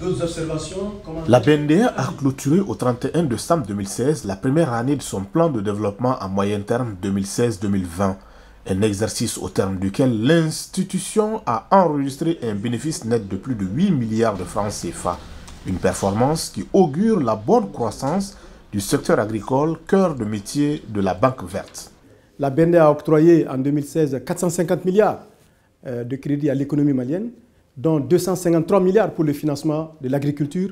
D'autres observations? La BNDA a clôturé au 31 décembre 2016 la première année de son plan de développement à moyen terme 2016-2020. Un exercice au terme duquel l'institution a enregistré un bénéfice net de plus de 8 milliards de francs CFA. Une performance qui augure la bonne croissance du secteur agricole, cœur de métier de la Banque verte. La BNDA a octroyé en 2016 450 milliards de crédits à l'économie malienne, dont 253 milliards pour le financement de l'agriculture.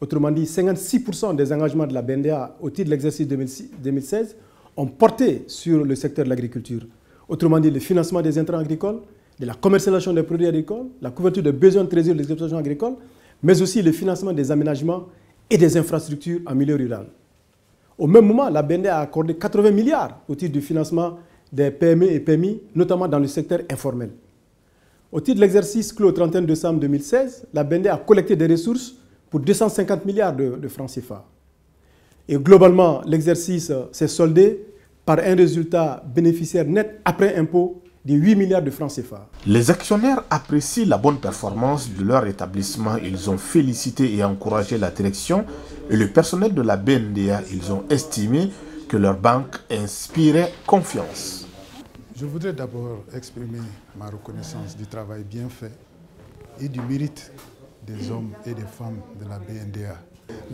Autrement dit, 56% des engagements de la BNDA au titre de l'exercice 2016 ont porté sur le secteur de l'agriculture. Autrement dit, le financement des intrants agricoles, de la commercialisation des produits agricoles, la couverture des besoins de trésor de l'exploitation agricole, mais aussi le financement des aménagements et des infrastructures en milieu rural. Au même moment, la BNDA a accordé 80 milliards au titre du financement des PME et PMI, notamment dans le secteur informel. Au titre de l'exercice clos au 31 décembre 2016, la BNDA a collecté des ressources pour 250 milliards de francs CFA. Et globalement, l'exercice s'est soldé par un résultat bénéficiaire net après impôt de 8 milliards de francs CFA. Les actionnaires apprécient la bonne performance de leur établissement. Ils ont félicité et encouragé la direction et le personnel de la BNDA. Ils ont estimé que leur banque inspirait confiance. Je voudrais d'abord exprimer ma reconnaissance du travail bien fait et du mérite des hommes et des femmes de la BNDA.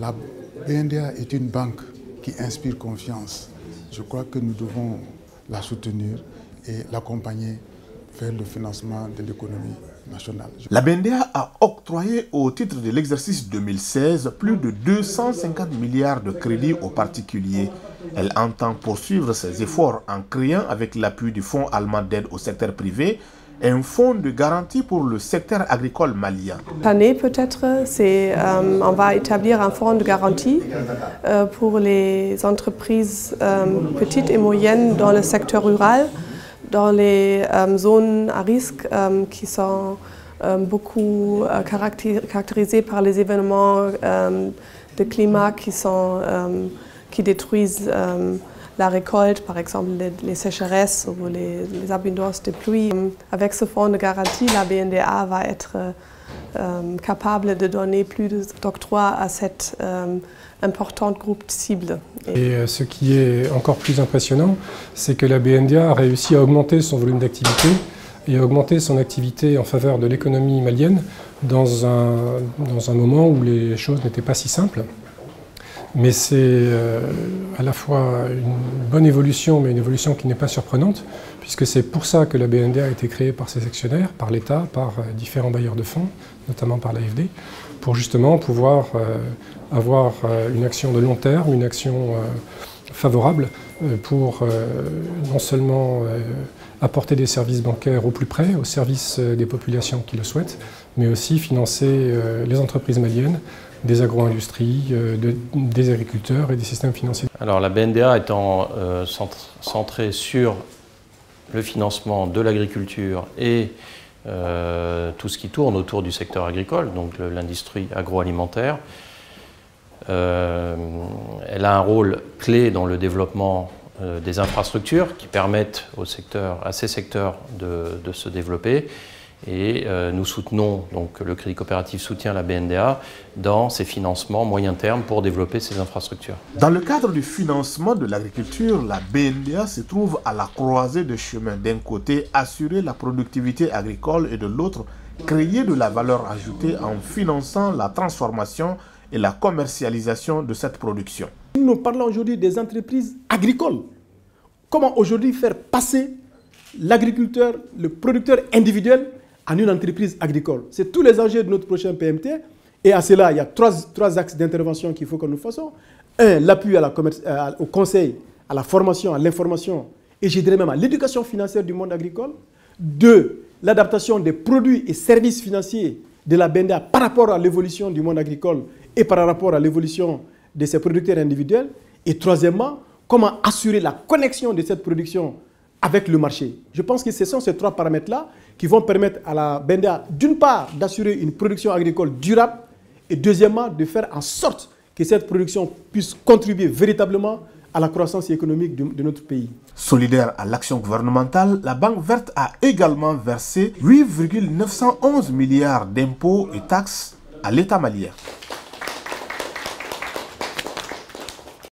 La BNDA est une banque qui inspire confiance. Je crois que nous devons la soutenir et l'accompagner vers le financement de l'économie nationale. La BNDA a octroyé au titre de l'exercice 2016 plus de 250 milliards de crédits aux particuliers. Elle entend poursuivre ses efforts en créant, avec l'appui du Fonds allemand d'aide au secteur privé, un fonds de garantie pour le secteur agricole malien. Cette année, peut-être, on va établir un fonds de garantie pour les entreprises petites et moyennes dans le secteur rural, dans les zones à risque qui sont beaucoup caractérisées par les événements de climat qui détruisent la récolte, par exemple les sécheresses ou les abondances de pluie. Avec ce fonds de garantie, la BNDA va être capable de donner plus d'octroi à cette importante groupe cible. Et ce qui est encore plus impressionnant, c'est que la BNDA a réussi à augmenter son volume d'activité et à augmenter son activité en faveur de l'économie malienne dans un moment où les choses n'étaient pas si simples. Mais c'est à la fois une bonne évolution, mais une évolution qui n'est pas surprenante, puisque c'est pour ça que la BNDA a été créée par ses actionnaires, par l'État, par différents bailleurs de fonds, notamment par l'AFD, pour justement pouvoir avoir une action de long terme, une action favorable pour non seulement apporter des services bancaires au plus près, au service des populations qui le souhaitent, mais aussi financer les entreprises maliennes, des agro-industries, des agriculteurs et des systèmes financiers. Alors la BNDA étant centrée sur le financement de l'agriculture et tout ce qui tourne autour du secteur agricole, donc l'industrie agroalimentaire, elle a un rôle clé dans le développement des infrastructures qui permettent à ces secteurs de se développer. Et nous soutenons, donc le Crédit Coopératif soutient la BNDA dans ses financements moyen terme pour développer ces infrastructures. Dans le cadre du financement de l'agriculture, la BNDA se trouve à la croisée des chemins. D'un côté, assurer la productivité agricole et de l'autre, créer de la valeur ajoutée en finançant la transformation et la commercialisation de cette production. Nous parlons aujourd'hui des entreprises agricoles. Comment aujourd'hui faire passer l'agriculteur, le producteur individuel en une entreprise agricole? C'est tous les enjeux de notre prochain PMT. Et à cela, il y a trois axes d'intervention qu'il faut que nous fassions. Un, l'appui au conseil, à la formation, à l'information et je dirais même à l'éducation financière du monde agricole. Deux, l'adaptation des produits et services financiers de la BNDA par rapport à l'évolution du monde agricole et par rapport à l'évolution de ses producteurs individuels. Et troisièmement, comment assurer la connexion de cette production avec le marché. Je pense que ce sont ces trois paramètres-là qui vont permettre à la BNDA, d'une part, d'assurer une production agricole durable et deuxièmement, de faire en sorte que cette production puisse contribuer véritablement à la croissance économique de notre pays. Solidaire à l'action gouvernementale, la Banque verte a également versé 8,911 milliards d'impôts et taxes à l'État malien.